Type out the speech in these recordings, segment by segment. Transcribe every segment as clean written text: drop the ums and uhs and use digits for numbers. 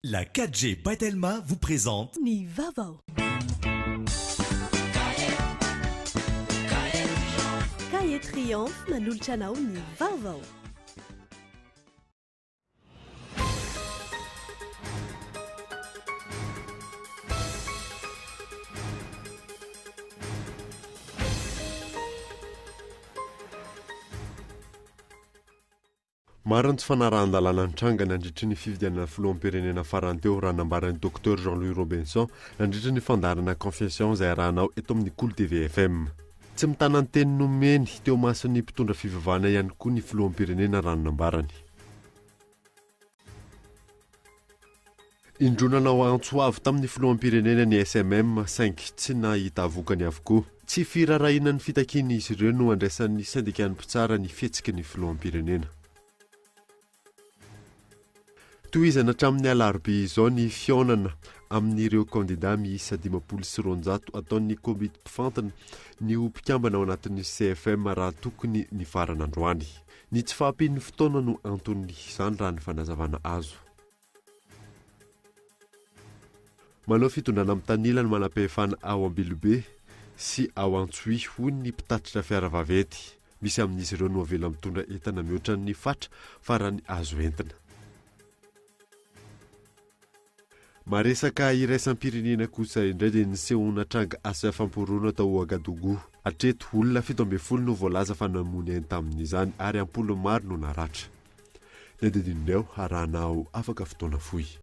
La 4G Batelma vous présente Ni Vavao. Cahier Triomphe Manulchanao Ni Vavao. Mariny tsy fanarahan-dalàna nitranga nandritra ny fividianana filoham-pirenena farany teo raha nambaran'ny Dr Jean-Louis Robinson nandritra ny fandarana confession izay arahanao eto amin'ny Cool TV FM. Tsy mitana ny teny nomeny teo mason'ny mpitondra fivavahana ihany koa ny filoham-pirenena raha nambarany. Indronanao antsoavy tamin'ny filoham-pirenena ny SMM saingy tsy nahita avokany avokoa. Tsy firarahiana ny fitakiany izy ireo no andraisan'ny syndikan'ny mpitsara ny fihetsiky ny filoham-pirenena. Tohizana hatramin'ny alarobia izao ny fionana amin'ireo kandida miisa 500 ataon'ny komity mpifantana ny ho mpikambana ao anatin'ny CFM raha tokony ny farana androany. Ny tsy fahampian'ny fotoana no antony izany raha ny fanazavana azo. Manao fitondrana amin'ny tanila ny manam-pahefana ao Ambilobe sy ao Antsohi hoy ny mpitatitra fiara vaventy. Misy amin'izy ireo no avela mitondra entana mihoatra ny fatra farany azo entina. Maresaka iraisam-pirenena kosa indray dia nisehoana tranga asa famporona tao Ouagadougou. Hatreto olona 17 no voalaza fa namony ainy tamin'izany ary ampolo maro no naratra. Ny andedinindreo arahanao afaka fotoana fohy.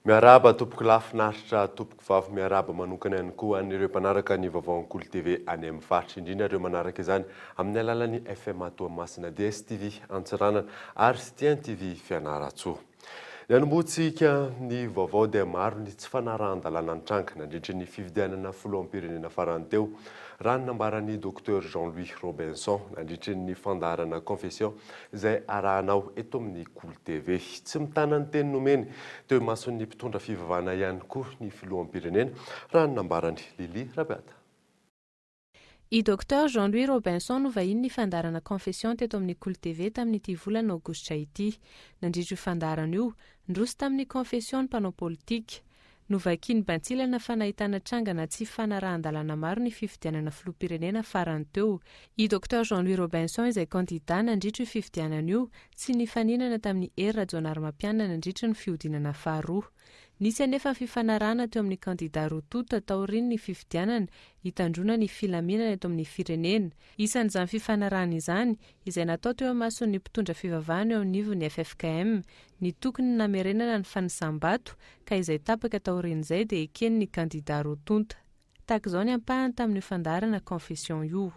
Miaraba tompoko lafinaritra tompoko vavy miaraba manokana ihany koa an'ireo mpanaraka ny vaovao Cool TV any amin'ny faritra indrindra ireo manaraka izany amin'ny alalan'ny FM Toamasina DSTV Antsiranana ary Sitian TV Fianarantsoa. Ny anomboantsika ny vaovao dia maro ny tsy fanarahan-dalàna nitranga nandritra ny fividianana filoham-pirenena farany teo raha ny nambaran'ny Dr Jean-Louis Robinson nandritra ny fandarana confession izay arahanao eto amin'ny Cool TV. Tsy mitana ny teny nomeny teo mason'ny mpitondra fivavahana ihany koa ny filoham-pirenena raha ny nambarany Lili Rabiata. I Dr Jean-Louis Robinson no vahiny ny fandarana confession teto amin'ny Cool TV tamin'ity volana aogositra ity. Nandritra io fandarana io, ndroso tamin'ny confession ny mpanao politika. Novakiny bantsilana fanahitana trangana tsy fanarahan-dalàna maro ny fifidianana filoham-pirenena farany teo. I Dr Jean-Louis Robinson izay kandida nandritra io fifidianana io tsy nifaninana tamin'ny hery Rajaonarimampianina nandritra ny fihodinana faharoa. Nisy anefa fifanarahana teo amin'ny kandida roa toto taoriny ny fifidianana hitandrona ny filaminana eto amin'ny firenena. Isan'izany fifanarahana izany izay natao teo amason'ny mpitondra fivavahana eo anivon'ny FFKM ny tokony namerenana ny fanisambato ka izay tapaka taorin'izay dia ekeny ny kandida roa tonta. Tahaka izao ny ampahany tamin'ny fandarana confession io.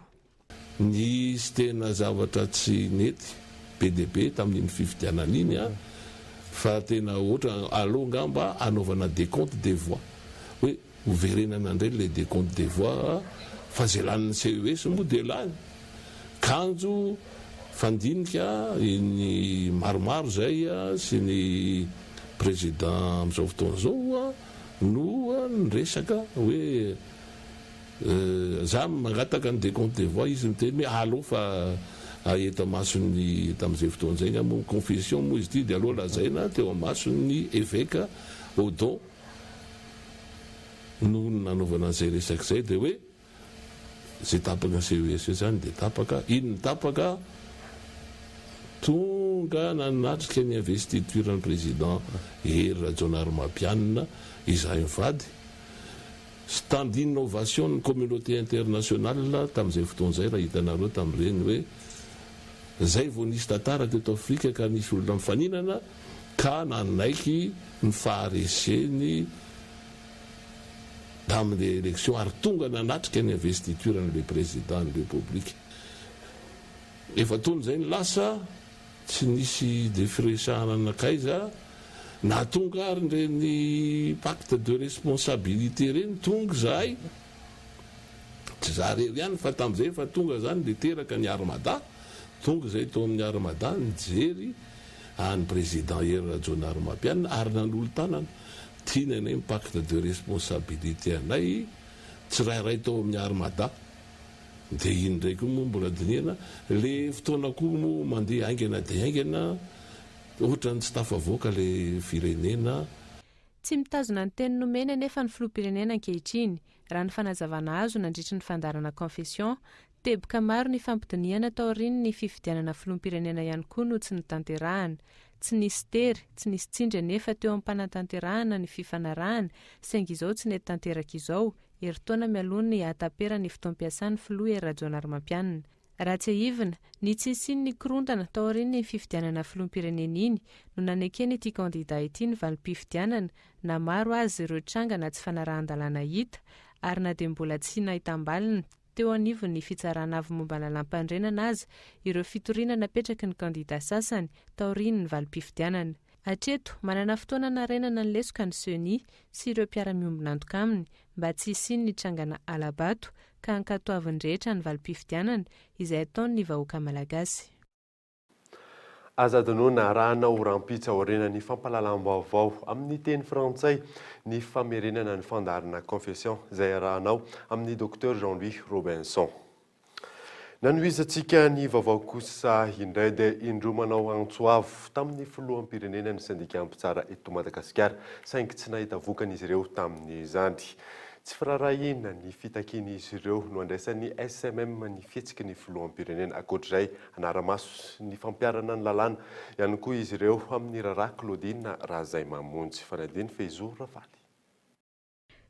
Ny tena zavatra tsy nety PDB tamin'ny fifidianana iny fa tena ohatra alonga mba anaovana décompte des voix. Hoe hoverenana indray le décompte des voix fa zay lanin'ny CES moa dia lany. Kanjo fandinika ny maromaro zay sy ny président amin'izao fotoana izao no niresaka hoe za mangataka ny décompte des voix izy miteny hoe allo fa eto amason'ny tamin'izay fotoana izay ny confession moa izy ity dia aloha lazaina teo amason'ny évêque Odon no nanaovana an'izay resaka izay dia hoe zay tapaka CES zany dia tapaka iny tapaka tonga nanatrika ny investiture ny président Hery Rajaonarimampianina izahay mivady stand d'innovation ny communauté internationale tamin'izay fotoana izay raha hitanareo tamin'ireny hoe zay vao nisy tantara teto Afrika ka nisy olona mifaninana ka nanaiky ny fahareseny tamin'le élection ary tonga nanatrika ny investiture n'le président ny république. Efa tony zay ny lasa tsy nisy defresahana anakaiza natonga ary reny pacte de responsabilité reny tonga zahay tsy za rery ihany fa tam'izay fa tonga zany le teraka ny armada tonga zay tao amin'ny armada nijery any président Hery Rajoelina Armapianina ary nanolo tanana tiana anay pacte de responsabilité anay tsirairay tao amin'ny armada dia iny ndraiky moa mbola dinihana le fotoana koa moa mandeha aingana dia aingana ohatra ny tsy tafavoaka le firenena. Tsy mitazona ny teny nomena nefa ny filoham-pirenena ankehitriny raha ny fanazavana azo nandritry ny fandarana confession teboka maro ny fampidiniana tao aoriany ny fifidianana filoham-pirenena ihany koa no tsy nitanterahana. Tsy nisy tery, tsy nisy tsindry nefa teo am-panatanterahana ny fifanarahana saingy izao tsy nety tanteraka izao eritaona mialoha ny atapera ny fotoam-piasan'ny filoha Hery Rajoelina Armapianina. Raha tsy ahivina, ny tsisiny ny korontana tao aoriany ny fifidianana filoham-pirenena iny no nanekeny ity kandida ity ny valim-pifidianana na maro azy ireo trangana tsy fanarahan-dalàna hita ary na dia mbola tsy nahitam-balina teo anivon'ny fitsarana avy momba lalam-pandrenana azy ireo fitoriana napetraky ny kandida sasany tao aoriany ny valim-pifidianana. Hatreto manana fotoana narenana ny lesoka ny CENI sy ireo mpiara-miombina antoka aminy mba tsy hisiny ny trangana alabato ka ankatoaviny rehetra ny valim-pifidianana izay ataony ny vahoaka malagasy. Azadinoana arahana ho rampitsa aorianany fampahalalam-baovao amin'ny teny frantsay ny famerenana ny fandarana confession izay arahanao amin'ny Dr Jean-Louis Robinson. Nanohizatsika ny vaovao kosa indray dia indromanao Antsoavo tamin'ny filoham-pirenena ny syndicat mpitsara eto Madagasikara saingy tsy nahita vokan'izy ireo tamin'izany. Tsy firarahina ny fitakian'izy ireo no andraisan'ny SMM ny fihetsiky ny filoham-pirenena ankoatr'izay anaramaso ny fampiarana ny lalàna ihany koa izy ireo amin'ny raharaha Claudine Razay Mamonjy fanadiny Feizo Rafaly.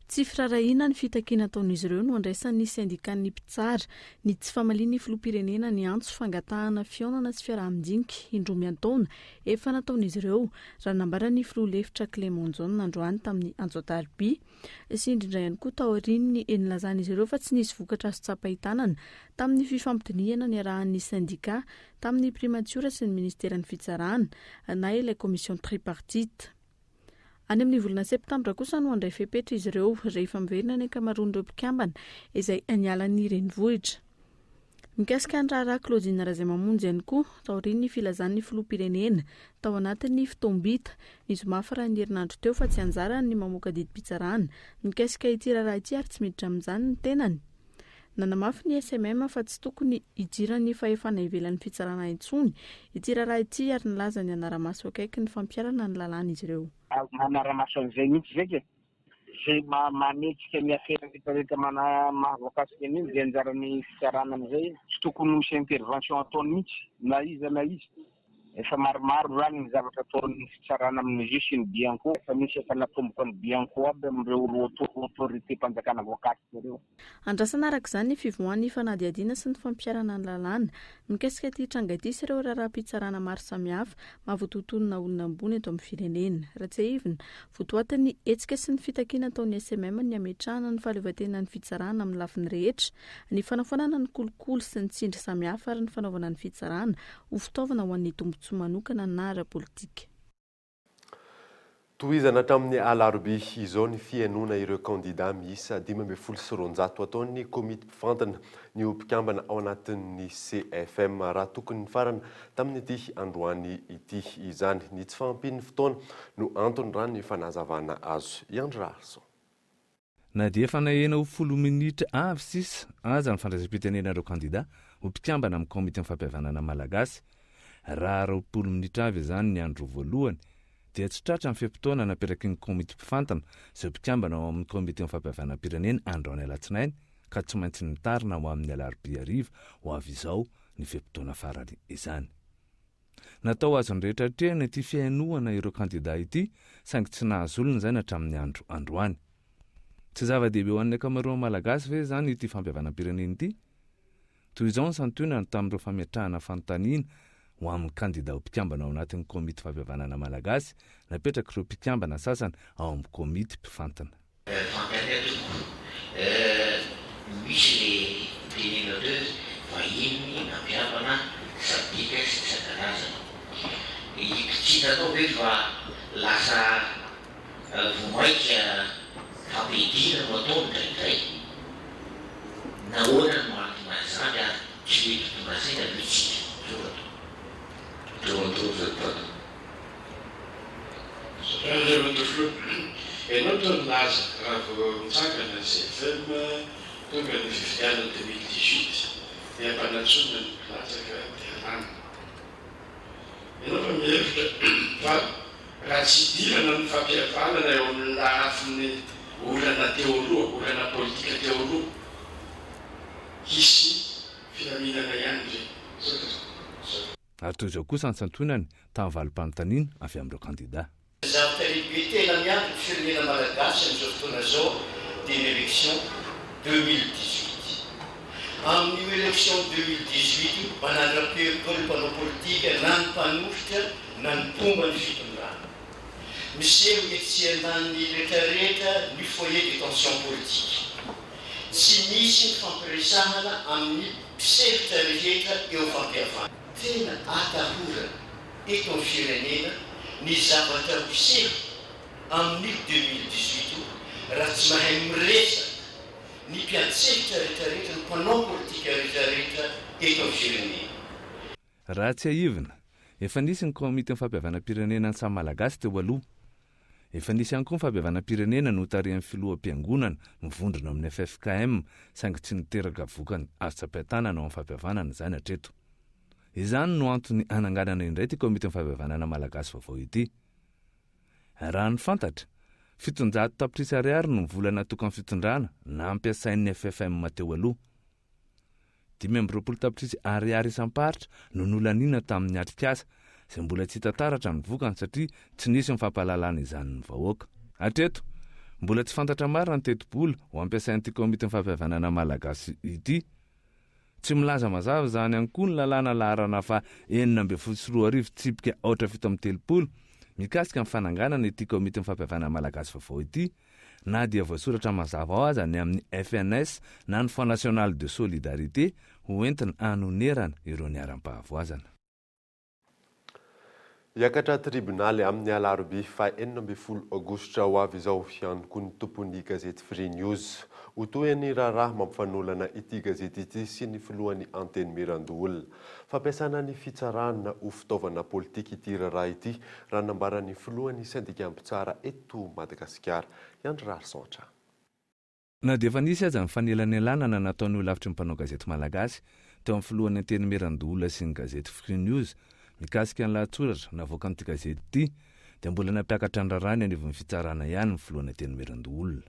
Tsy firarahina ny fitakiana ataon'izy ireo no andraisan'ny syndicat-ny mpitsara ny tsy famalian'ny filoham-pirenena ny antso fangatahana fihaonana sy fiaraha-midinika indroa miantaona efa nataon'izy ireo raha nambaran'ny filoha-lefitra Clément John androany tamin'ny Anjoatarby sy indrindra ihany koa tao aoriany nilazan'izy ireo fa tsy nisy vokatra azo tsapahitanana tamin'ny fifampidiniana ny arahan'ny syndicat tamin'ny primature sy ny ministeran'ny fitsarana na ilay commission tripartite. Any amin'ny volana septambra kosa no andray fepetra izy ireo rehefa miverina ny ankamaroan'ireo mpikambana izay anialan'ny renivohitra. Mikasika ny raharaha Claudine Razay Mamonjy ihany koa tao aorian'ny filazan'ny filoham-pirenena tao anatin'ny fitombita ny zoma faran'ny herinandro teo fa tsy anjara ny mamoaka didim-pitsarana mikasika ity raharaha ity ary tsy miditra amin'izany ny tenany. Nanamafy ny SMM fa tsy tokony hidirany fahefana ivelan'ny fitsarana intsony ity raharaha ity ary nilaza ny anaramaso akaiky ny fampiarana ny lalàna izy ireo. Manaramaso an'izay mihitsy zay zay manetsika ny afera rehetrarehetra mahavoakasika an'iny dia anjaran'ny fitsarana amin'izay tsy tokony misy intervention ataony mihitsy na iza efa maromaro zany ny zavatra ataon'ny fitsarana amin'izy io sy ny bianco efa misy efa natomboka ny bianco aby amin'ireo autorité mpanjakana voakasika ireo. Andrasana araka izany ny fivoahan'ny fanadihadiana sy ny fampiarana ny lalàna mikasika ity tranga ity sy ireo raharaha-pitsarana maro samihafa mahavoatontonona olona ambony eto amin'ny firenena. Raha tsy ahivina votoatin'ny hetsika sy ny fitakiana ataon'ny SMM ny ametrahana ny fahaleovan-tena ny fitsarana amin'ny lafiny rehetra, ny fanafanana ny kolokolo sy ny tsindry samihafa ary ny fanaovana ny fitsarana ho fitaovana ho an'ny tombotsoa manokana na ara-politika. Tohizana hatramin'ny alarobia izao ny fihainoana ireo kandida miisa 520 ataon'ny komity mpifantana ny mpikambana ao anatin'ny CFM raha tokony ny farana tamin'ity androany ity izany ny tsy fahampian'ny fotoana no antony raha ny fanazavana azo. Iandrarso. Na dia fanahena ho 10 minitra avy sisa aza ny fandraisam-pitenena ireo kandida ho mpikambana amin'ny komity fampihavanana malagasy raha 20 minitra avy izany ny andro voalohany dia tsy tratra ny fiam-potoana naperaky ny komity mpifantana izay mpikambana ao amin'ny komity fampihavanam-pirenena androany alatsinainy ka tsy maintsy nitarina ho amin'ny alarobia hariva ho avy izao ny fiam-potoana farany izany. Natao azony rehetra hatrehana ity fihainoana ireo kandida ity saingy tsy nahazolona izany hatramin'ny andro androany. Tsy zava-dehibe ho an'ny ankamaroany malagasy ve izany ity fampihavanam-pirenena ity? Toy izao ny santionany tamin'ireo fametrahana fanontaniana ho amin'ny kandida ho mpikambana ao anatin'ny komity fampihavanana malagasy napetraka ireo mpikambana sasany ao amin'ny komity mpifantana. Misy le tenenadeur vahiny nampihavana sabika sy sakarazana. Tsy tatao hoe fa lasa vomaika fampidina no ataony ndraindray nahoana no antony zany tsy mety tonga zay da mitsika ianao to nilaza raha vao mitsangana CFM tonga ny fifidianana 2018 dia ampanatsona ny latsaka dialana. Ianao fa mihevitra fa raha tsy dilana ny fampihavanana eo amin'ny lafiny olana teo aloha, olana politika teo aloha, hisy filaminana ihany zay. Ary toy izao kosa antsantonany tamin'ny valim-panontaniana avy amin'ireo kandida. Zavatra lehibe tena mianto ny firenena malagasy amin'izao fotoana zao dia ny élection 2018. Amin'io élection 2018 manandram-peoly mpanao politika na ny mpanosotra na ny pomba ny fitondrana. Miseho etsy-andan'ny rehetrarehetra ny foyer de tension politique. Tsy misy ny fampiresahana amin'ny mpisehotra rehetra eo fampihavana. Tena atahorana eto amin'ny firenena ny zavatra miseho amin'ny 2018 raha tsy mahay miresaka ny mpiantsehitra rehetrarehetra ny mpanao politika rehetrarehetra eto amin'ny firenena. Raha tsy haivina, efa nisy ny komite fampihavanam-pirenena ny samy malagasy teo aloha. Efa nisy ihany koa ny fampihavanam-pirenena no tarihan'ny filoham-piangonana mivondrona amin'ny FFKM saingy tsy niteraka vokany azo tsapain-tanana ao amin'ny fampihavanana izany hatreto. Izany no antony ananganana indray ty komite fampihavanana malagasy vaovao ity. Raha ny fantatra, 700 tapitrisa ariary no volana tokony fitondrana na ampiasain'ny FFM teo aloha. 520 tapitrisa ariary isam-paritra no nolanina tamin'ny atrikasa, izay mbola tsy hita taratra ny vokany satria tsy nisy ny fampahalalana izany ny vahoaka. Hatreto, mbola tsy fantatra marina ny teti-bola ho ampiasain'ity komite fampihavanana malagasy ity. Tsy milaza mazava zany ihany koa ny lalàna laharana fa 9.4 tsipika 870 mikasika ny fananganana ity komite fampihavanana malagasy vaovao ity, na dia voasoratra mazava ao aza ny amin'ny FNS na ny Front National de Solidarité ho entina anonerana ireo niaram-pahavoazana. Iakatra tribunaly amin'ny alarobia fa 14 aogositra ho avy izao ihany koa ny tompon'ny gazety Free News. Otoany raharaha mampifanolana ity gazety ity sy ny filohan'ny anteny Mirandoolona. Fampiasana ny fitsarana ho fitaovana politika ity raharaha ity raha nambaran'ny filohan'ny syndicat-mpitsara eto Madagasikara. Andry Rarsontra. Na dia efa nisy aza ny fanelanelana nataony lavitry ny mpanao gazety malagasy teo amin'ny filohan'ny anteny Mirandoolona sy ny gazety Free News mikasika ny lahatsoratra navoaka n'ity gazety ity dia mbola nampiakatra ny rarany anivon'ny fitsarana ihany ny filohan'ny anteny Mirandoolona.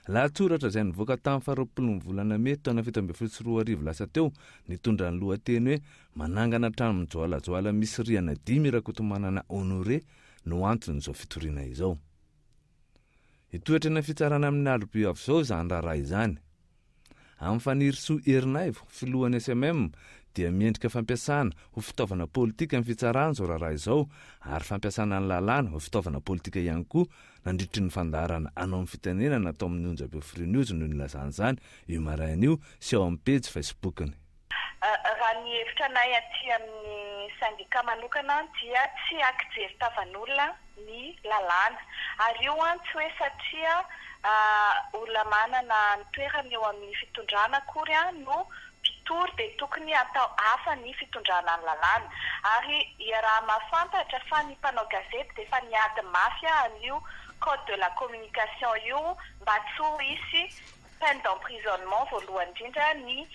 Lahatsoratra izay nivoaka tamin'ny 20 volana May taona 2024 lasa teo nitondra ny lohateny hoe manangana trano mijoalajoala misy rihana 10 Rakotomanana Honoré no anton'izao fitoriana izao. Itoetra ny fitsarana amin'ny alobia avy izao izany raharaha izany. Amin'ny Fanirisoa Herinaivo, filohan'ny SMM dia miendrika fampiasana ho fitaovana politika ny fitsarana izao raharaha izao ary fampiasana ny lalàna ho fitaovana politika ihany koa nandritry ny fandarana anao amin'ny fitenenana atao amin'ny onjam-peo Free News no nilazana izany io maraina io sy ao amin'ny pejy Facebookany. Raha ny hevitra anay aty amin'ny syndicat manokana dia tsy akjery tavan'olona ny lalàna ary io tsy hoe satria olona manana ny toerana eo amin'ny fitondrana akory no mpitory dia tokony atao hafa ny fitondrana ny lalàna ary raha mahafantatra fa ny mpanao gazety dia efa niady mafy an'io code de la communication io mba tsy ho hisy peine d'emprisonnement voalohany indrindra ny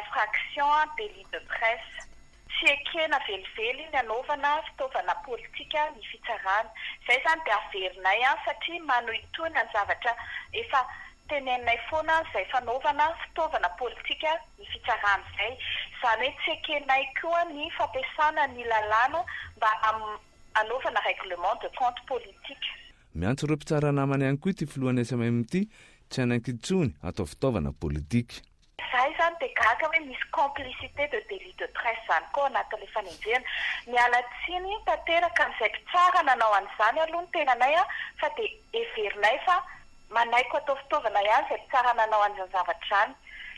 infraction délit de presse. Tsy ekena velively ny anaovana fitaovana politika ny fitsarana. Izay zany dia averinay satria mano itony ny zavatra efa tenenay foana izay fanaovana fitaovana politika ny fitsarana izay. Izany hoe tsy ekenay koa ny fampiasana ny lalàna mba anaovana règlement de compte politique. Miantso ireo mpitsara namana ihany koa ity filohan'ny SMM ity tsy anankitsony atao fitaovana politika. Zay zany dia gaga hoe misy complicité de délit de presse zany koa anatin'ilay fanenjena. Miala tsiny tanteraka n'izay mpitsara nanao an'izany aloha ny tenanay fa dia everinay fa manaiko atao fitaovana ihany izay mpitsara nanao an'izany zavatra izany.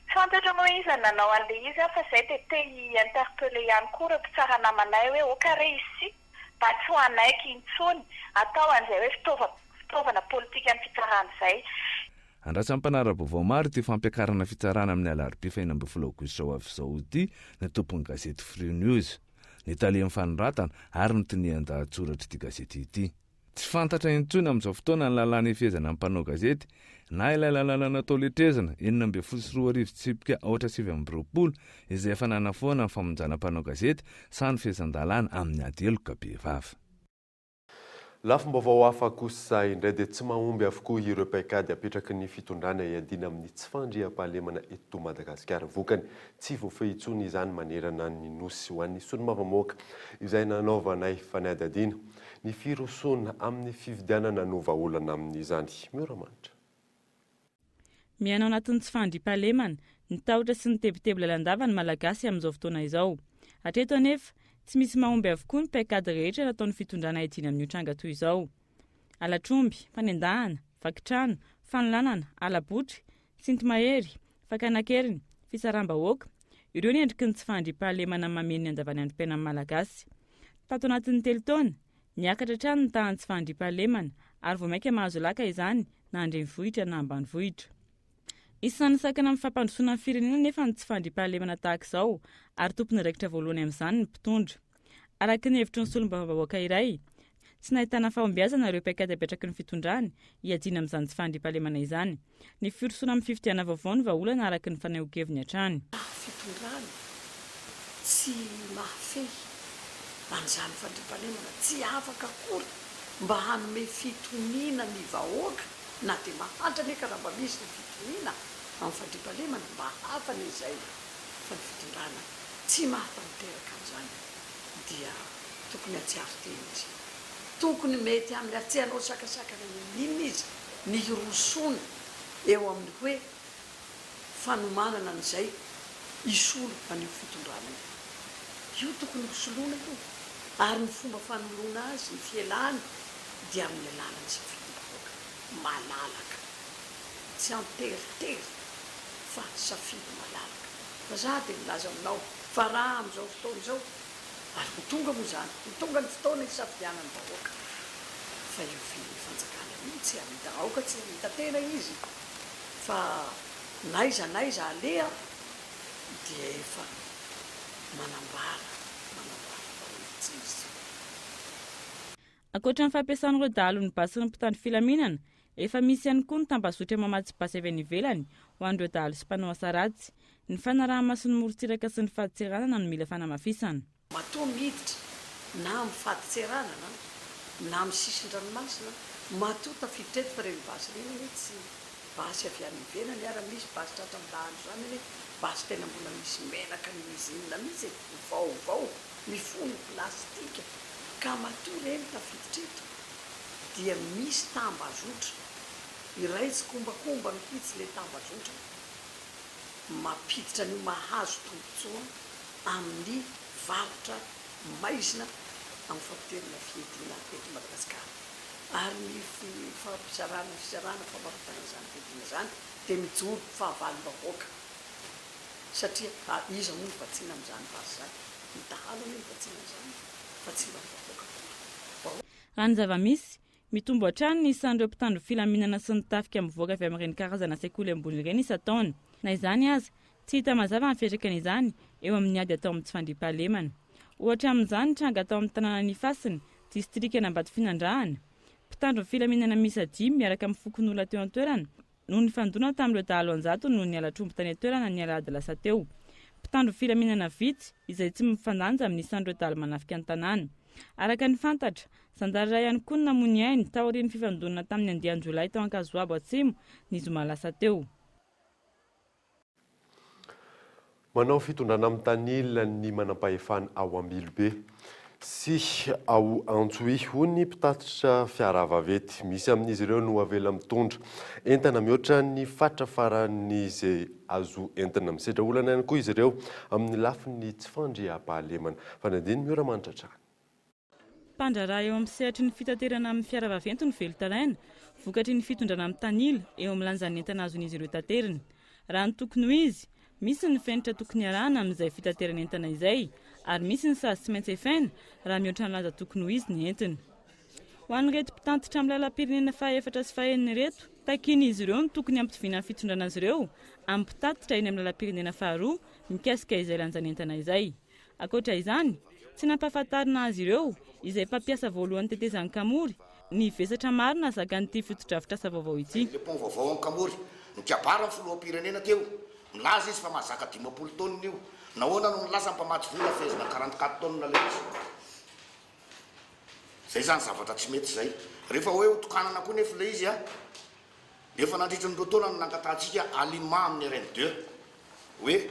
Tsy fantatra moa izy nanao an'ilay izy fa izay dia te hi-interpeller ihany koa ireo mpitsara namanay hoe au carré ici mba tsy ho anaiky intsony atao an'izay hoe fitaovana politika amin'ny fitsarana izay. Andrasan'ny mpanara-baovao maro ity fampiakarana fitsarana amin'ny alarobia 2 aogositra ho avy izao ity ny tompon'ny gazety Free News. Ny talian'ny fanoratana ary ny tinian-dahatsoratra ity gazety ity. Tsy fantatra intsony amin'izao fotoana ny lalàna efezana amin'ny mpanao gazety na ilay lalàna natao letrezana 9/4/2020 izay efa nanafoana ny famonjana mpanao gazety samy fezan-dalàna amin'ny ady eloka be vava. Lafim-baovao hafa kosa indray dia tsy mahomby avokoa ireo paikady apetraky ny fitondrana iadina amin'ny tsy fandriam-pahalemana eto Madagasikara. Vokany tsy voafehy intsony izany manerana ny nosy ho an'ny solombavam-moaka izay nanaovanay fanadadiana ny firosona amin'ny fividianana nova olana amin'izany. Mioramanitra. Mianao anatin'ny tsy fandriam-pahalemana ny tahotra sy ny tebiteby lalandava ny malagasy amin'izao fotoana izao. Hatreto anefa tsy misy mahomby avokoa ny paikady rehetra nataon'ny fitondrana iadina amin'ny tranga toy izao. Alatromby, fanendahana, vakitrano, fanolanana, alabotry, sintomahery, fakanakeriny, fisaram-bahoaka, ireo ny endriky ny tsy fandriam-pahalemana mameno ny andavanandrom-piainan'ny malagasy. Tato anatin'ny 3 taona, niakatra trano ny tahan'ny tsy fandriam-pahalemana ary vao maika mahazo laka izany na andrenivohitra na ambanivohitra. Isan'ny sakana amin'ny fampandrosoana amin'ny firenena nefa ny tsy fandriam-pahalemana tahaka izao ary tompony raikitra voalohany amin'izany ny mpitondra. Araka ny hevitry ny solombavam-bahoaka iray, tsy nahitana fahombiazana ireo paikady apetraky ny fitondrany iadina amin'izany tsy fandriam-pahalemana izany. Ny firosoana amin'ny fifidiana vaovao ny vahaolana araka ny fanahian-keviny hatrany. Fitondrany tsy mahafehy an'izany fandriam-pahalemana tsy afaka akory mba hanome fitoniana ny vahoaka na dia mahantra ane ka raha mba misy ny fitoniana amin'ny fandriam-pahalemana mba hafana izay fa ny fitondrana tsy mahatanteraka an'izany dia tokony atsiaro teny izy. Tokony mety amin'ny atsehanao sakasakana inona izy ny rosoana eo amin'ny hoe fanomanana an'izay isolo an'io fitondrana io tokony hosoloana io ary ny fomba fanoloana azy ny fielahany dia amin'ny alalany sy fitombahoaka malalaka tsy anteritery fa safidy malalaka. Fa za dia milaza aminao fa raha amin'izao fotoana izao ary ho tonga moa zany ho tonga ny fotoana isafidianany vahoaka fa io fanjakana io tsy hamita aoka tsy hamita tena izy fa naiza alea dia efa manambara tsy izy. Ankoatra ny fampiasan'ireo dahalon'ny basy ny mpitandro filaminana, efa misy ihany koa ny tambazotra mamatsy basy avy any ivelany ho an'ireo dahalo sy mpanao asa ratsy. Ny fanarahana sy ny morontsiraka sy ny faditseranana no mila fanamafisana. Matoa miditra na amin'ny faditseranana na amin'ny sisin-dranomasina matoa tafiditra eto fa reny basy reny hoe tsy basy avy any ivelany ary misy basy tratra midahalo zany hoe basy tena mbola misy menaka ny izinina misy vaovao mifono plastika ka matoa reny tafiditra eto dia misy tambazotra iray tsy kombakomba mihitsy le tambazotra mampiditra ny mahazo tombotsoa amin'ny varotra maizina amin'ny fampiterina fiedina eto Madagasikara ary ny fizarana famarotana izany fiedina zany dia mijoro fahavalom-bahoaka satria iza moa ny vatsiana amin'izany basy zany ny dahalo ny vatsiana amin'izany vatsiana vahoaka. Raha ny zava-misy mitombo hatrany ny isan'ireo mpitandro filaminana sy ny tafika mivoaka avy amin'ireny karazana sekoly ambony ireny isa-taona. Na izany aza tsy hita mazava ny fiantraikany izany eo amin'ny ady atao amin'ny tsy fandriam-pahalemana. Ohatra amin'izany ny tranga atao amin'ny tanàna Nifasiny, distrika Ambatofinandrahana. Mpitandro filaminana miisa 5 miaraka amin'ny fokon'olona teo an-toerana noho ny fandona tamin'ireo dahalo anjato noho ny alatromby tany an-toerana ny alahady lasa teo. Mpitandro filaminana vitsy izay tsy mifandanja amin'ny isan'ireo dahalo manafika ny tanàna. Araka ny fantatra, Zandarira ihany koa ny namony ainy taorian'ny fifandonana tamin'ny andiany Jolay tao Ankazoabo Atsimo ny zoma lasa teo. Manao fitondrana amin'ny tanila ny manam-pahefana ao Ambilobe sy ao Antsohi ho ny mpitatitra fiara vaventy. Misy amin'izy ireo no avela mitondra entana mihoatra ny fatra faran'izay azo entana misedra olana ihany koa izy ireo amin'ny lafiny tsy fandriam-pahalemana. Fanadiny Mioramanitra trano. Mpandraraha eo amin'ny sehatry ny fitaterana amin'ny fiara vaventy ny velotalaina, vokatry ny fitondrana amin'ny tanila eo amin'ny lanjan'ny entana azon'izy ireo tateriny. Raha ny tokony ho izy, misy ny fenitra tokony arahana amin'izay fitaterana entana izay ary misy ny sasy tsy maintsy efaina raha mihoatra nylaza tokony ho izy ny entiny. Ho an'ireto mpitantitra amin'ny lalam-pirenena faha-efatra sy faha-enina reto, takiana izy ireo no tokony ampitovina ny fitondrana azy ireo amin'ny mpitatitra eny amin'ny lalam-pirenena faharoa mikasika izay lanjanentana izay. Ankoatra izany, tsy nampahafantarina azy ireo izay mpampiasa voalohany tetezan'ny Kamory ny vesatra marina zakan'ity fotodrafitra asa vaovao ity. Le pont vaovao amin'ny Kamory nikabara ny filoham-pirenena teo, milaza izy fa mahazaka 50 taonina io. Nahoana no nilaza mpamaty vola fezina 44 taonina le izy. Zay zany zavatra tsy mety zay. Rehefa hoe hotokanana koa nefa le izy nefa nandritra ny taona no nangatantsika aliment amin'ny RN2 hoe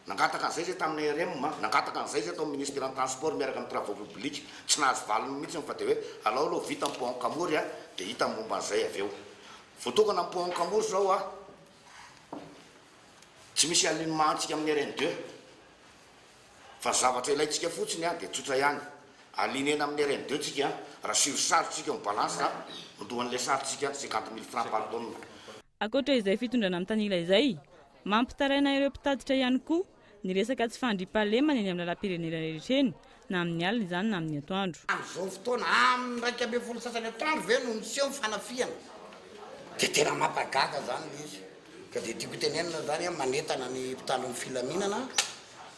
nangataka an'izay zay tamin'ny RM nangataka an'izay zay tao ministère en transport miaraka amin'ny travaux publics tsy nahazo valiny mihitsy fa de hoe alao aloha vita amin'ny pont Kamory dia hita momba an'izay avy eo. Voatokana amin'ny pont Kamory zao tsy misy aliment antsika amin'ny RN2 fa zavatra ilaitsika fotsiny dia tsotra ihany. Alinena amin'ny RN2 tsika raha sirosarotsika ny balance mondohan'ilay sarotsika 50 000 francs par tonne. Ankoatra izay fitondrana amin'ny tanila izay, mampitaraina ireo mpitaditra ihany koa ny resaka tsy fandriam-pahalemana eny amin'ny lalam-pirenena rehetra eny na amin'ny alina izany na amin'ny atoandro. Amin'izao fotoana amin'ny 1.5 sasany atoandro ve no miseho ny fanafiana dia tena mampagaga zany izy. Ka dia tiako tenenina zany manetana ny mpitalon'ny filaminana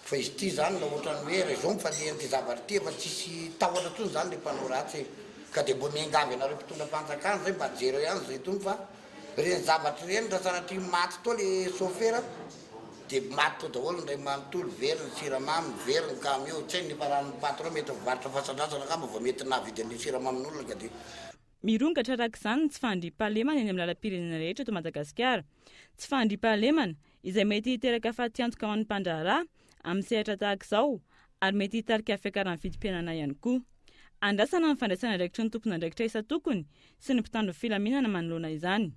fa izy ity zany la ohatrany hoe raison mifalihan'ity zavatra ity efa tsisy tahotra tsony zany le mpanao ratsy ka dia mbo miangavy anareo mpitondra fanjakana zay mba jereo ihany zay tony fa reny zavatra reny raha sanatry maty toa le chauffeur dia maty to daholo ndray manontolo veriny siramamy veriny camion tsy hay nefa rahan'ny patron mety mivarotra fasandrasana ka mba vao mety navidy an'le siramamin'olona ka dia mirongatra araka izany ny tsy fandriam-pahalemana eny amin'ny lalam-pirenena rehetra eto Madagasikara. Tsy fandriam-pahalemana izay mety hiteraka fahatyantoka ho an'ny mpandraharaha amin'ny sehatra tahaka izao ary mety hitarika fiakaran'ny vidim-pianana ihany koa. Andrasana ny fandraisana andraikitry ny tompona andraikitra isa-tokony sy ny mpitandro filaminana manoloana izany.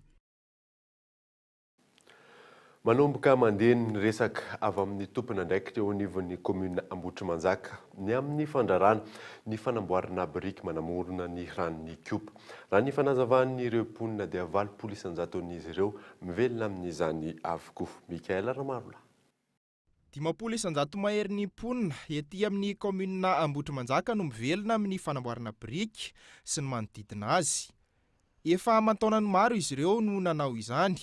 Manomboka mandeha ny resaka avy amin'ny tompona andraikitra eo anivon'ny komuna Ambohitrimanjaka ny amin'ny fandrarana ny fanamboarana biriky manamorona ny ranon'ny Kiopa. Raha ny fanazavahan'ireo mponina dia 900 ireo mivelona amin'izany avokoa. Mikaela Ramarola. 900 mahery ny mponina ety amin'ny komuna Ambohitrimanjaka no mivelona amin'ny fanamboarana biriky sy ny manodidina azy. Efa aman-taonany maro izy ireo no nanao izany.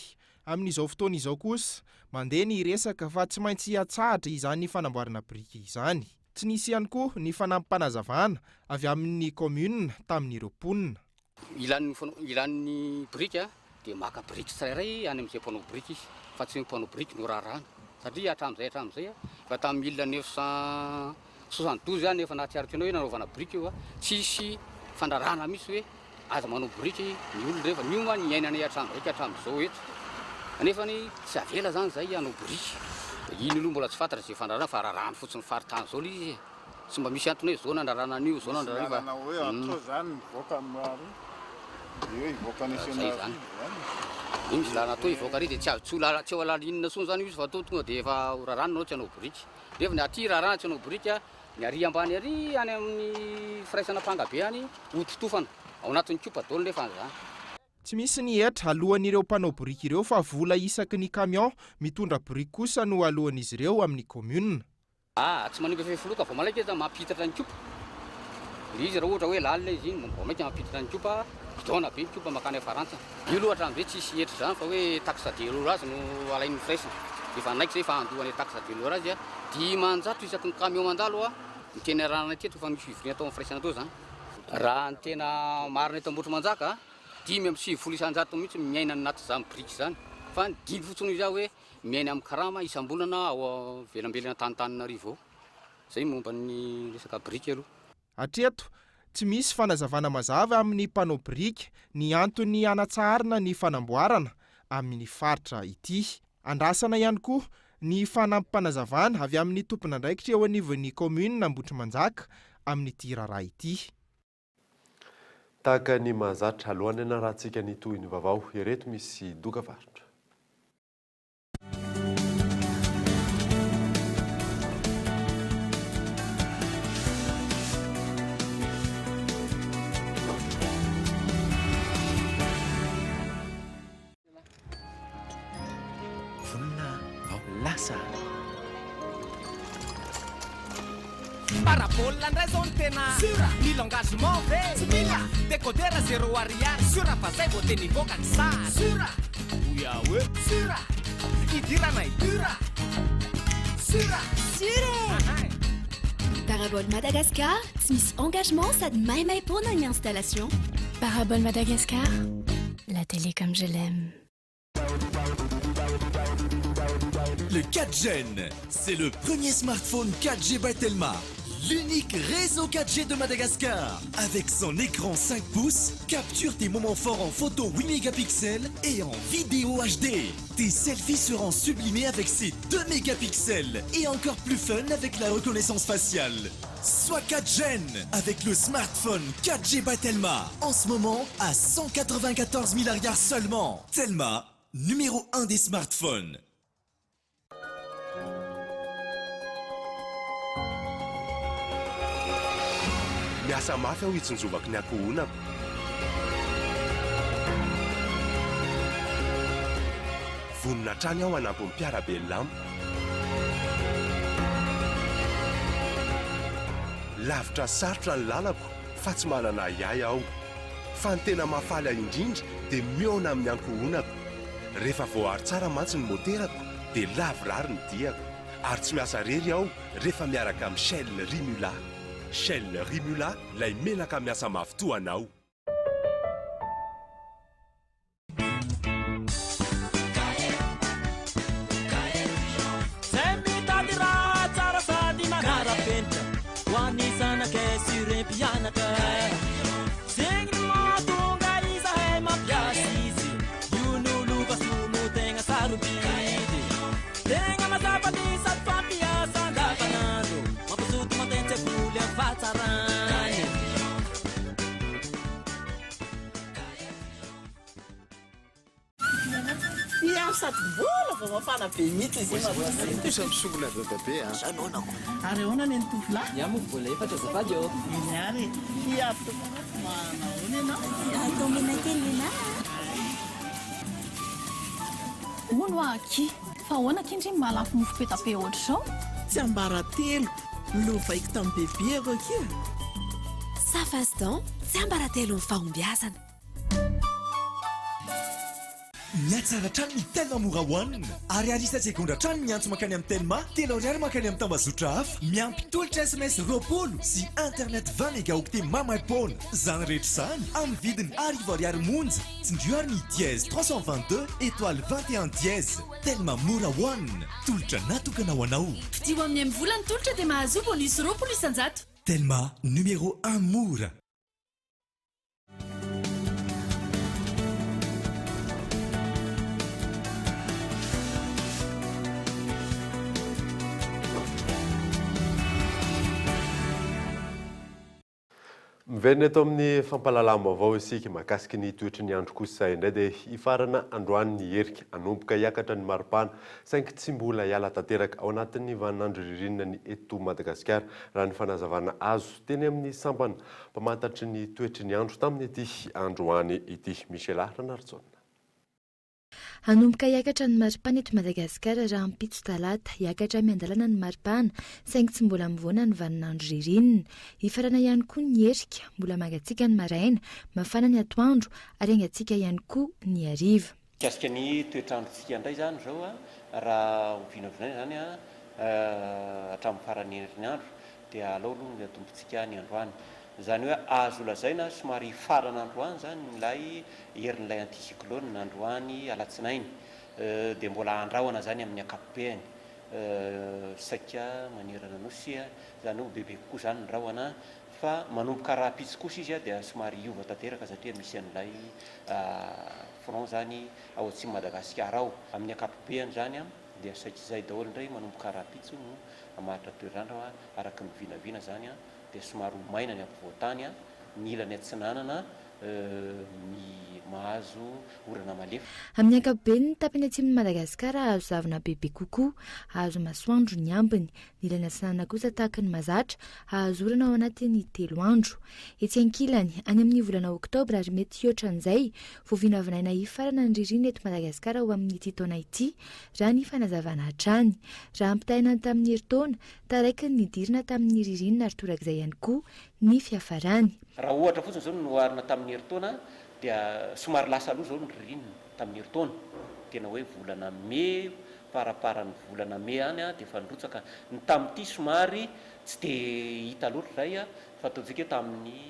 Amin'izao fotoana izao kosa mandeha ny resaka fa tsy maintsy hatsahatra izany fanamboarana biriky izany. Tsy nisy ihany koa ny fanampanazavana avy amin'ny komuna tamin'ireo mponina. Ilan'ny biriky dia maka biriky tsirairay any amin'izay mpanao biriky izy fa tsy mpanao biriky no raharahana satria hatramin'izay fa tamin'ny 1972 zany efa nahatsiaritra anao hoe nanaovana biriky io tsisy fandrarana misy hoe aza manao biriky ny olona rehefa mioma ny ainany hatramin'izao eto. Nefa ny tsy avela zany zay hanao biriky. Iny aloha mbola tsy fantatra zay fandrarana fa rarahana fotsiny faritany zao le izy. Tsy mba misy antony hoe zao nandrarana an'io, zao nandrarana fa hoe atao zany mivoaka maro. Io ivoaka ny zany. Iny misy lana atao ivoaka ry dia tsy ho alalinina tsony zany izy fa atao tonga dia efa rarana anao tsy hanao biriky. Rehefa ny aty rarana tsy hanao biriky ny ary ambany ary any amin'ny firaisana mpangabe any hototofana ao anatin'ny Kiopa daholo nefa zany. Tsy misy ny hetra alohan'ireo mpanao biriky ireo fa vola isaky ny camion mitondra biriky kosa no alohan'izy ireo amin'ny komuna. Tsy manimba fefoloka vao malaika izy mampitatra ny Kiopa. Izy raha ohatra hoe lalina izy iny vao maika mampitatra ny Kiopa, bidona be ny Kiopa makany Farantsa. Io loha hatramin'izay tsisy hetra zany fa hoe taxe de l'orage no alain'ny firaisana. Efa naika zay fa andohany taxe de l'orage 10,000 isaky ny camion mandalo ny tena rarana teto fa misy ivony atao amin'ny firaisana tao zany. Raha ny tena marina eto Ambohitrimanjaka 10,700 mihitsy miaina anaty zany biriky zany. Fa ny dimy fotsiny izy hoe miaina amin'ny karama isam-bolana ao velambelana Antananarivo. Zay momba ny resaka biriky aloha. Hatreto tsy misy fanazavana mazava amin'ny mpanao biriky ny antony hanatsarana ny fanamboarana amin'ny faritra ity. Andrasana ihany koa ny fanampanazavana avy amin'ny tompona andraikitra eo anivon'ny komuna Ambohitrimanjaka amin'ity raharaha ity. Tahaka ny mahazatra alohan'ny anarahantsika ny toy ny vaovao ireto misy dokavarotra. Volona lasa Parabola ndray zao ny tena sura mila engagement ve tsy mila décodeur 0 ariary sura fa zay vao teny ivoaka ny sary sura oya oe sura idirana idura sura Sura Parabole Madagascar, tsy misy engagement sady maimay pona ny installation. Parabole Madagascar, la télé comme je l'aime. Le 4Gen, c'est le premier smartphone 4G by Telma. L'unique réseau 4G de Madagascar. Avec son écran 5 pouces, capture tes moments forts en photo 8 mégapixels et en vidéo HD. Tes selfies seront sublimés avec ses 2 mégapixels et encore plus fun avec la reconnaissance faciale. Sois 4Gen avec le smartphone 4G by Telma. En ce moment, à 194 000 arrières seulement. Telma, numéro 1 des smartphones. Miasa mafy aho hitsinjovako ny akohonako. Vonona trany aho hanampy ny mpiarabelona amiko. Lavitra sarotra ny lalako fa tsy manana iay aho. Fa ny tena mahafaly ahy indrindra dia mihaona amin'ny ankohonako. Rehefa voahary tsara mantsy ny moterako dia lavorary ny diako. Ary tsy miasa rery aho rehefa miaraka amin'ny Shell Rimula. Shell Rimula, lay menaka miasa mafy toa anao. Zay mitady raha tsara sady manara-penitra ho an'ny zanaka surempianaka. Zegny ny mahatonga izahay mampiasa izy io nolova sono tegna sarobidy. Tegna mazava ny sady fampiasa andavanandro mampazoto matentsekoly amin'ny fahatsarany. Sady mbola vao mafana be mihitsy izy kosa misongona dadabe zanonako. Ary ahoana ny tovolahy? Ia moa vola efatra azafady eo. Ary hiato manahony ianao? Atao menakely na. Ono aky fa ahoana kindry malafo mofo petape ohatra zao? Tsy ambara telo lovaiko tamin'ny bebeako akia. Safasdan, tsy ambara telo ny fahombiazana. Miatsara trano ny Telma mora hoanina. Ary arisa segondra trano miantso makany amin'ny Telma, telo ariary makany amin'ny tambazotra hafa. Miampy tolotra SMS roapolo sy internet 20 mégaoctet mamaipona. Zany rehetra zany amin'ny vidiny arivo ariary monja. Tsindriary ny dièse 322 étoile 21 dièse. Telma mora hoanina. Tolotra natokana ho anao. Io amin'ny volany tolotra dia mahazo bonus roapolo isan-jato. Telma numéro 1 mora. Miverina eto amin'ny fampalalam-baovao isika mahakasiky ny toetry ny andro kosa indray dia hifarana androany ny herika anomboka hiakatra ny maripana saingy tsy mbola hiala tanteraka ao anatin'ny vaninandro ririnina ny eto Madagasikara raha ny fanazavana azo teny amin'ny sampana mpamantatry ny toetry ny andro tamin'ny ity androany ity. Michela Ranaritsona. Anomboka hiakatra ny maripana eto Madagasikara raha ampitso talata hiakatra miandalana ny maripana saingy tsy mbola mivoana ny vaninandro ririnina. Hifarana ihany koa ny herika, mbola mangatsika ny maraina, mafana ny atoandro ary angatsika ihany koa ny hariva. Mikasika ny toetrandrontsika indray zany zao raha vinavinaina zany hatramin'ny farany herinandro dia aleo aloha ny atombotsika ny androany. Zany hoe azo lazaina somary farana androany zany ilay herin'ilay anticyclone androany alatsinainy dia mbola andrahoana zany amin'ny ankapobeny saika manerana nosy zany hoe bebe kokoa zany ny rahoana fa manomboka rapitsy kosa izy dia somary iova tanteraka satria misy an'ilay front zany ao atsimo Madagasikara ao amin'ny ankapobeny zany dia saika izay daholo indray manomboka rapitsy no amaritra toerandro araka ny vinavina zany dia somary maina ny ampovoantany ny ilany atsinanana mahazo orana malefa. Amin'ny ankapobeny ny tapany atsimon'i Madagasikara azo zavona bebe kokoa, azo masoandro ny ambiny, ny ilana sanana kosa tahaka ny mazatra, azo orana ao anatin'ny 3 andro. Etsy ankilany any amin'ny volana oktobra ary mety hiotran'izay vao vinavinaina hifarana ny ririny eto Madagasikara ho amin'ity taona ity raha ny fanazavana hatrany. Raha ampitahina tamin'ny herintaona taraiky ny dirina tamin'ny ririny ary torak'izay ihany koa ny fiafarany. Raha ohatra fotsiny zao no arina tamin'ny herintaona dia somary lasa aloha zao ny ririnina tamin'ny herintaona, tena hoe volana May paraparan'ny volana May any dia efa nirotsaka. Ny tamin'ity somary tsy dia hita loatra zay fa ataontsika hoe tamin'ny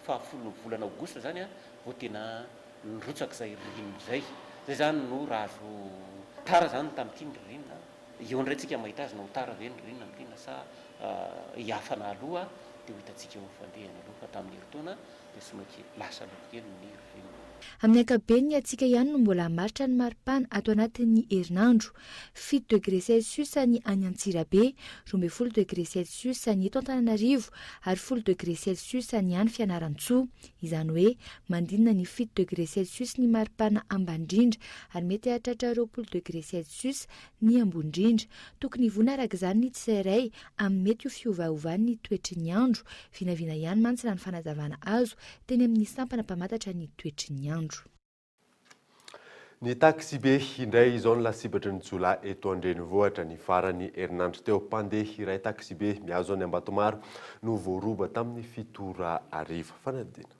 10 volana Aogositra zany vao tena nirotsaka izay ririnina izay. Zay zany no raha azo tara zany tamin'ity ny ririnina. Eo indray tsika mahita azy na ho tara ve ny ririnina ririnina sa hiafana aloha dia ho hitantsika eo fandehana aloha, fa tamin'ny herintaona dia somary lasa aloha kely ny ririnina. Amin'ny ankapobeny atsika ihany no mbola maritra ny maripana ato anatin'ny herinandro. 7 degré Celsius ny any Antsirabe, 12 degré Celsius ny eto Antananarivo ary 10 degré Celsius ny any Fianarantsoa. Izany hoe mandinina ny 7 degré Celsius ny maripana ambandrindra ary mety hahatratra 20 degré Celsius ny ambondrindra. Tokony hivona araka izany ny tsirairay amin'ny mety ho fiovaovan'ny toetry ny andro. Vinavina ihany mantsina ny fanazavana azo teny amin'ny sampana mpamantatra ny toetry ny andro. Ny taksibe indray izao ny lasibatra ny Jolay eto Andrenivohitra ny farany herinandro teo. Mpandeha iray taksibe mihazo any Ambatomaro no voaroba tamin'ny 7 ariva. Fanadina.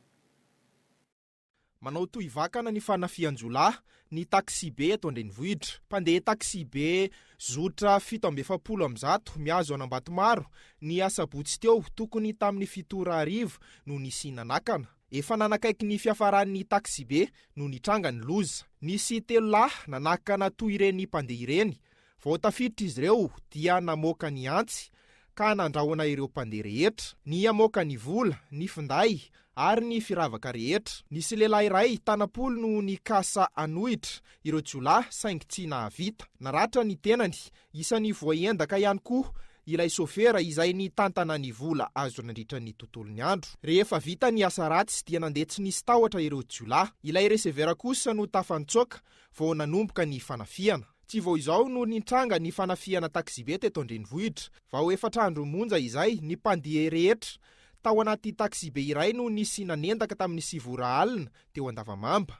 Manao toy vakana ny fanafian Jolay ny taksibe eto Andrenivohitra. Mpandeha taksibe zotra 770 mihazo any Ambatomaro ny asabotsy teo tokony tamin'ny 7 ariva no nisy nanakana. Efa nanakaiky ny fiafaran'ny taksibe no nitranga ny loza. Nisy 3 lahy nanakana toy ireny mpandeha ireny. Vao tafiditra izy ireo dia namoaka ny antsy ka nandrahoana ireo mpandeha rehetra. Ny amoaka ny vola, ny finday ary ny firavaka rehetra. Nisy lehilahy iray tanapolo no nikasa anohitra ireo Jolay saingy tsy nahavita. Naratra ny tenany, isan'ny voaendaka ihany koa ilay sofera izay ny tantana ny vola azo nandritra ny tontolon'ny andro. Rehefa vita ny asa ratsy dia nandeha tsy nisy tahotra ireo Jolay. Ilay resevera kosa no tafanitsoaka vao nanomboka ny fanafiana. Tsy vao izao no nitranga ny fanafiana taksibe teto Andrenivohitra. Vao 4 andro monja izay ny mpandeha rehetra tao anaty taksibe iray no nisy nanendaka tamin'ny 7 alina teo Andavamamba.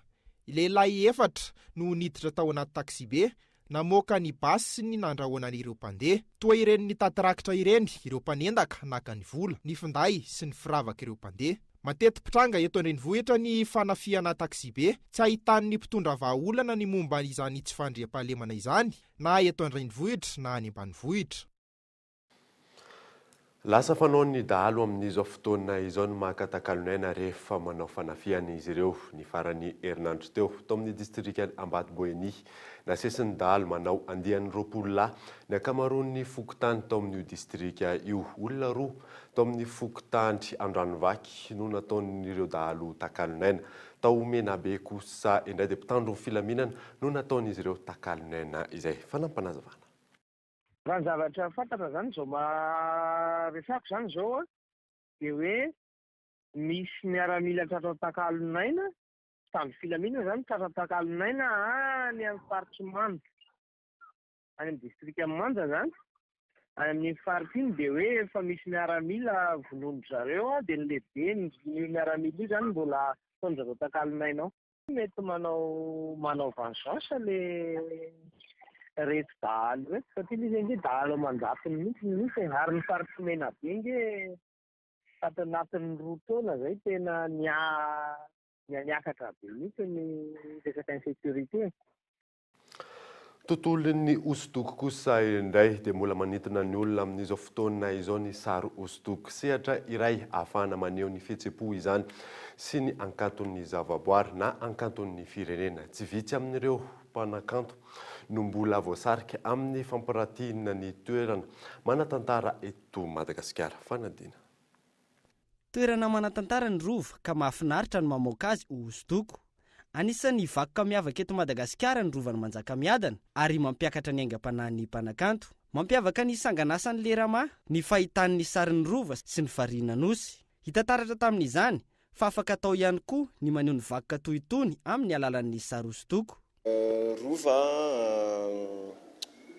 Lehilahy 4 no niditra tao anaty taksibe, namoaka ny basy sy ny nandrahoana ireo mpandeha. Toa ireny ny tatirakitra ireny ireo mpanendaka naka ny vola, ny finday sy ny firavaka ireo mpandeha. Mateti-pitranga eto Andrenivohitra ny fanafiana taksibe, tsy ahitan'ny mpitondra vahaolana ny momba izany tsy fandriam-pahalemana izany na eto Andrenivohitra na any ambanivohitra. Lasa fanaon'ny dahalo amin'izao fotoana izao ny mahakatakalonaina rehefa manao fanafiana izy ireo. Ny farany herinandro teo tao amin'ny distrika Ambatoboeny nasesin'ny dahalo manao andian'ny 20 lahy ny akamaroan'ny fokotany tao amin'io distrika io. Olona 2 tao amin'ny fokotany Andranovaky no nataon'ireo dahalo takalonaina. Tao Menabe kosa indray dia mpitandro ny filaminana no nataon'izy ireo takalonaina izay. Fanampanazavana. Raha ny zavatra fantatra zany zao resako zany zao dia hoe misy miaramila tratra takalonaina mpitandro filaminana zany tratra takalonaina any amin'ny faritsy Manda, any amin'ny distrika Manda zany. Any amin'ny faritsy iny dia hoe efa misy miaramila vonondo zareo dia ny lehibe ny miaramila io zany mbola taonjareo takalonaina ao. Mety manao vengeance le reto dahalo reto satria izy nge dahalo manjatony mihitsy ary ny faritsy Menabe nge anatin'ny 2 taona zay tena niakatra be mihitsy ny resaka insécurité. Tontolon'ny hosodoko kosa indray dia mbola manintona ny olona amin'izao fotoana izao ny sary hosodoko. Sehatra iray ahafahana maneho ny fihetsem-po izany sy ny ankanton'ny zavaboary na ankanton'ny firenena. Tsy vitsy amin'ireo mpanakanto no mbola voasarika amin'ny fampirantiana ny toerana manatantara eto Madagasikara. Fanadina. Toerana manatantara ny rova ka mahafinaritra ny mamoaka azy ho hosodoko. Anisan'ny vakoka miavaka eto Madagasikara ny rovan'ny Manjakamiadana ary mampiakatra ny aingam-panahin'ny mpanakanto. Mampiavaka ny sanganasany Lerama ny fahitan'ny sarin'ny rova sy ny variana nosy. Hita taratra tamin'izany fa afaka atao ihany koa ny maneho ny vakoka toy itony amin'ny alalan'ny sary hosodoko. Rova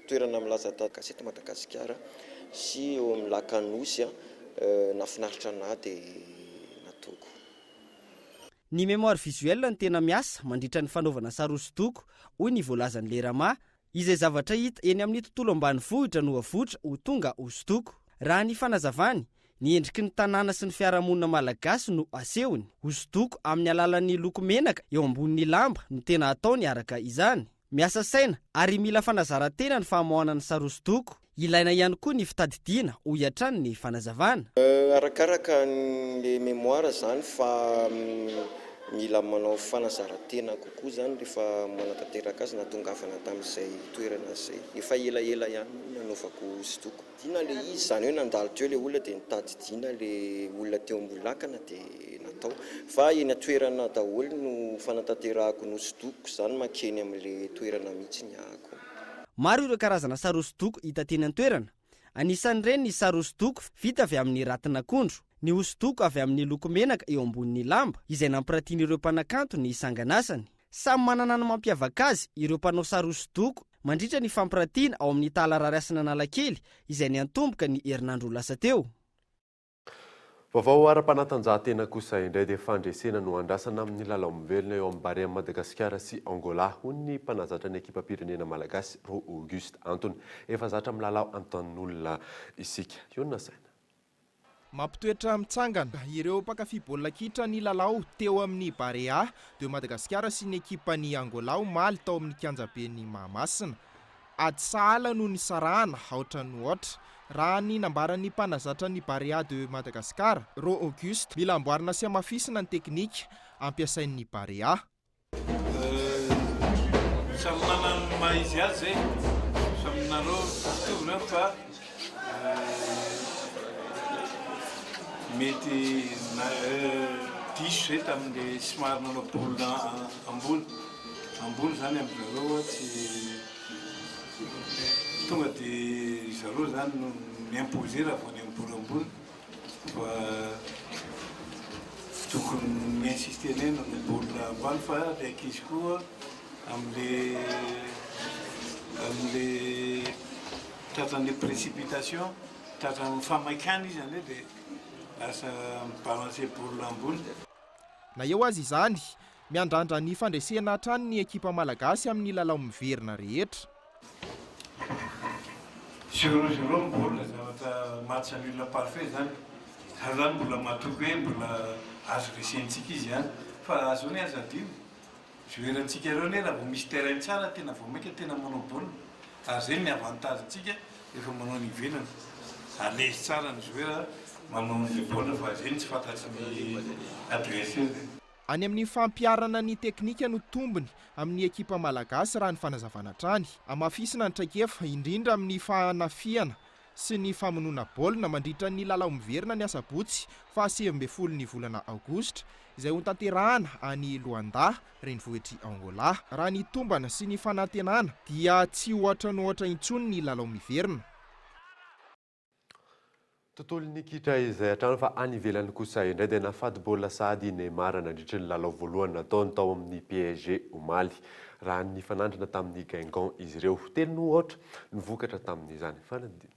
toerana milaza kasety Madagasikara sy eo amin'ny Lakanosy nafinaritra anahy dia natoko. Ny mémoire visuelle ny tena miasa mandritra ny fanaovana sary hosodoko hoy ny voalazan'ny Lerama, izay zavatra hita eny amin'ny tontolo ambanivohitra no avotra ho tonga hosodoko. Raha ny fanazavany, ny endriky ny tanàna sy ny fiarahamonina malagasy no asehony. Hosodoko amin'ny alalan'ny loko menaka eo ambonin'ny lamba no tena ataony araka izany. Miasa saina ary mila fanazarantena ny famoahana ny sary hosodoko. Ilaina ihany koa ny fitadidiana ho hiatrany ny fanazavana. Arakaraka ny mémoire zany fa mila manao fanazarantena kokoa zany rehefa manatanteraka azy natongavana tamin'izay toerana izay. Efa ela ihany nanaovako hosodoko. Tiana le izy zany hoe nandalo teo le olona dia nitadidiana le olona teo ambony lakana dia natao. Fa eny toerana daholo no fanatanterahako ny hosodoko zany makeny amin'ile toerana mihitsy ny ahako. Maro ireo karazana sary hosodoko hita teny an-toerana. Anisan'ireny ny sary hosodoko vita avy amin'ny ratin'akondro, ny hosodoko avy amin'ny loko menaka eo ambonin'ny lamba izay nampiratiana ireo mpanakanto ny isanganasany. Samy manana ny mampiavaka azy ireo mpanao sary hosodoko mandritra ny fampiratiana ao amin'ny tahala-rarasina Analakely izay niantomboka ny herinandro lasa teo. Vaovao ara-panatanjahantena kosa indray dia fandresena no andrasana amin'ny lalao mivelona eo amin'ny Barea Madagasikara sy Angola hoy ny mpanazatra ny ekipa pirenena malagasy Ro Auguste Antony. Efa zatra amin'ny lalao anton'olona isika. Iona saina. Mampitoetra mitsangana ireo mpankafy baolina kitra ny lalao teo amin'ny Barea de Madagasikara sy ny ekipa ny Angola omaly tao amin'ny kianjabeny Mahamasina. Ady sahala no ny sarahana haotra ny ohatra. Raha ny nambaran'ny mpanazatra ny Barea de Madagasikara, Ro Auguste, mila amboarina sy amafisina ny teknika ampiasain'ny Barea. Samy manana ny maha izy azy samy nareo fitovina fa mety diso zay tamin'le somary nanao baolina ambony zany amin'izareo tsy tonga dia zareo zany no miimposer raha vao ny ambony fa tokony miinsiste eny amin'ny baolina ambany fa le ankizy koa amin'le tratran'le précipitation tratran'ny famaikana izy zany dia lasa mibalanse baolina ambony. Na eo azy izany, miandrandra ny fandresena hatrany ny ekipa malagasy amin'ny lalao miverina rehetra. 0-0 mbola zavatra match nul parfait zany. Zany mbola matoky hoe mbola azo resentsika izy zany fa azo ny aza adino. Joueurantsika ireo ne raha vao misy terrain tsara tena vao maika tena manao baolina. Ary zay ny avantagentsika rehefa manao ny ivelana. Alezy tsara ny joueur manao ny baolina fa zay tsy fantatry ny adversaire. Any amin'ny fampiarana ny teknika no tombony amin'ny ekipa malagasy raha ny fanazavana trany. Amafisina ny traikefa indrindra amin'ny fanafiana sy ny famonoana baolina mandritra ny lalao miverina ny asabotsy fa 17 ny volana aogositra izay ho tanterahana any Luanda renivohitry Angola. Raha ny tombana sy ny fanantenana dia tsy ohatra ny ohatra intsony ny lalao miverina. Tontolon'ny kitra izay hatrany fa any ivelany kosa indray dia nafady baolina sahady Neymar nandritra ny lalao voalohany nataony tao amin'ny PSG omaly. Raha ny fanandrina tamin'ny Guingamp izy ireo telo no ohatra nivokatra tamin'izany fanadina.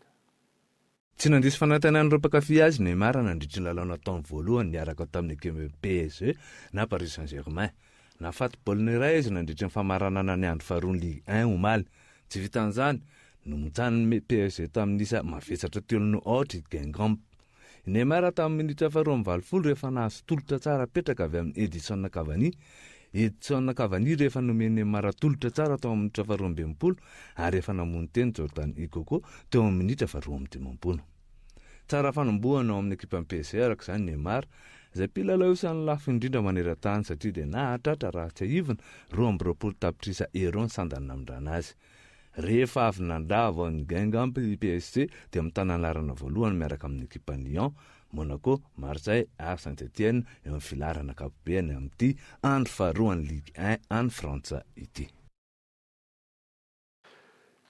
Tsy nandisy fanantenan'ireo mpankafy azy Neymar nandritra ny lalao nataony voalohany niaraka tamin'ny ekipa PSG na Paris Saint-Germain. Nafady baolina iray izy nandritra ny famaranana ny andro faharoa Ligue 1 omaly. Tsy vitan'izany no mitsan'ny PSG tamin'isa mavetsatra telo no ohatra Guingamp. Neymar tamin'ny minitra faharoa amby 20 rehefa nahazo tolotra tsara petraka avy amin'ny Edison Cavani. Edison Cavani rehefa nomeny Neymar tolotra tsara tao amin'ny minitra faharoa amby 20 ary rehefa namony teny Jordan Ikoko teo amin'ny minitra faharoa amby 15. Tsara fanombohana ao amin'ny ekipa PSG araka izany Neymar izay mpilalao isan'ny lafo indrindra maneran-tany satria dia nahatratra raha tsy ahivana 2 tapitrisa euro ny sandany namindrana azy. Rehefa avy nandava ny Guingamp PSG dia mitana anarana voalohany miaraka amin'ny ekipa Lyon, Monaco, Marseille ary Saint-Etienne eo amin'ny filarana ankapobeny amin'ity andro faharoa ny Ligue 1 any Frantsa ity.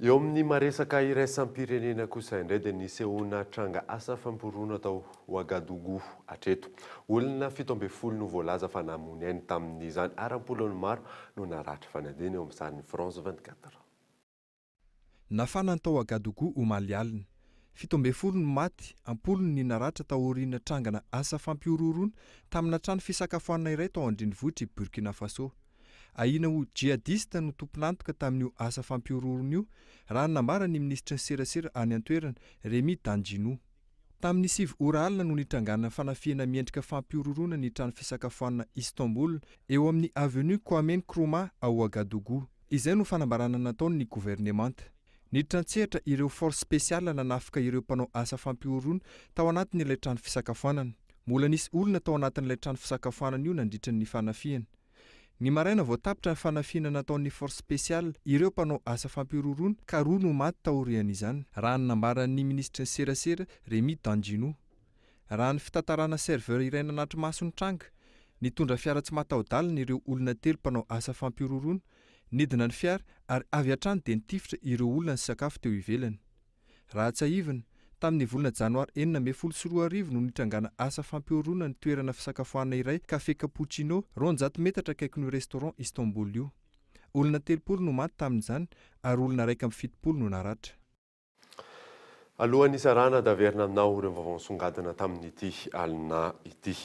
eo amin'ny maresaka iraisam-pirenena kosa indray dia nisehoana tranga asa fampirona tao Ouagadougou hatreto. Olona 17 no voalaza fa namony ainy tamin'izany aram-polony maro no naratra fanadiny eo amin'izany France 24. Nafana tao Ouagadougou ho maly alina. 17 no maty, ampolony ny naratra taoriana trangana asa fampiororona tamina trano fisakafoanana iray tao Andrenivohitra i Burkina Faso. Ahina ho jihadista no tomponantoka tamin'io asa fampiororona io, raha nambara ny ministra ny serasera any an-toerana Rémy Danginou. Tamin'ny 7 ora alina no nitrangana fanafiana miendrika fampiororona ny trano fisakafoanana Istanbul eo amin'ny avenue Kwame Nkrumah ao Ouagadougou. Izay no fanambarana nataony gouvernemanta. Nitrantsehatra ireo force spéciale nanafika ireo mpanao asa fampiororona tao anatin'ilay trano fisakafoanana. Mbola nisy olona tao anatin'ilay trano fisakafoanana io nandritra ny fanafiana. Ny maraina voatapitra ny fanafiana nataon'ny force spéciale ireo mpanao asa fampiororona ka 2 no maty taorian'izany, raha ny nambaran'ny ministra ny serasera Rémy Danginou. Raha ny fitantarana serveur iray nanatry masony tranga, nitondra fiara tsy mataho-dalana ireo olona 3 mpanao asa fampiororona, nidina ny fiara ary avy hatrany dia nitifitra ireo olona ny sakafo teo ivelany. Raha tsy ahivana, tamin'ny volana janoary 2014 no nitrangana asa fampiororona ny toerana fisakafoanana iray Café Cappuccino 200 metatra akaikin'io restaurant Istanbul io. Olona 30 no maty tamin'izany ary olona 170 no naratra. Alohan'ny sarana daverina aminao ireo vaovao nisongadina tamin'ity alina ity.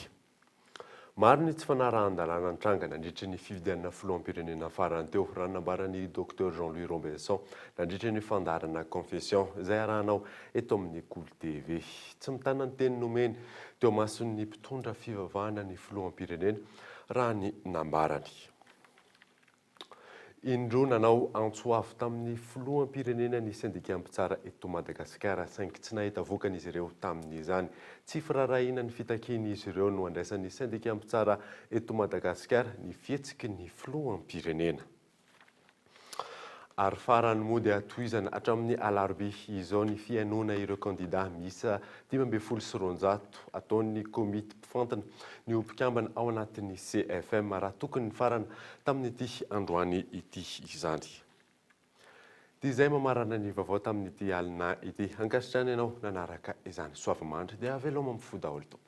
Maro ny tsy fanarahan-dalàna ny tranga nandritra ny fifidianana filoham-pirenena farany teo raha nambaran'ny Dr Jean-Louis Robinson nandritra ny fandarana confession izay arahanao eto amin'ny Cool TV. Tsy mitana ny teny nomeny teo mason'ny mpitondra fivavahana ny filoham-pirenena raha ny nambarany. Indro nanao antsoafo tamin'ny filoham-pirenena ny sindika mpitsara eto Madagasikara saingy tsy nahita vokan'izy ireo tamin'izany. Tsy firarahina ny fitakian'izy ireo no andraisan'ny sindika mpitsara eto Madagasikara ny fihetsiky ny filoham-pirenena. Ary farany mody atoizana hatramin'ny alarobia izao ny fihainoana ireo kandida miisa 520 ataon'ny komity mpifantana ny mpikambana ao anatin'ny CFM raha tokony farana tamin'ity androany ity izany. Izay mamarana ny vaovao tamin'ity alina ity. Ankasitrany ianao nanaraka izany soavamandry dia veloma mifoha daholo tompoko.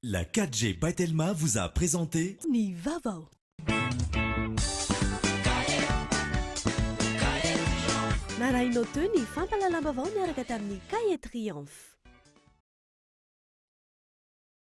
La 4G by Telma vous a présenté Ni Vavao. Narainao teo ny fampalalamba vao niaraka tamin'ny Cahier Triomphe.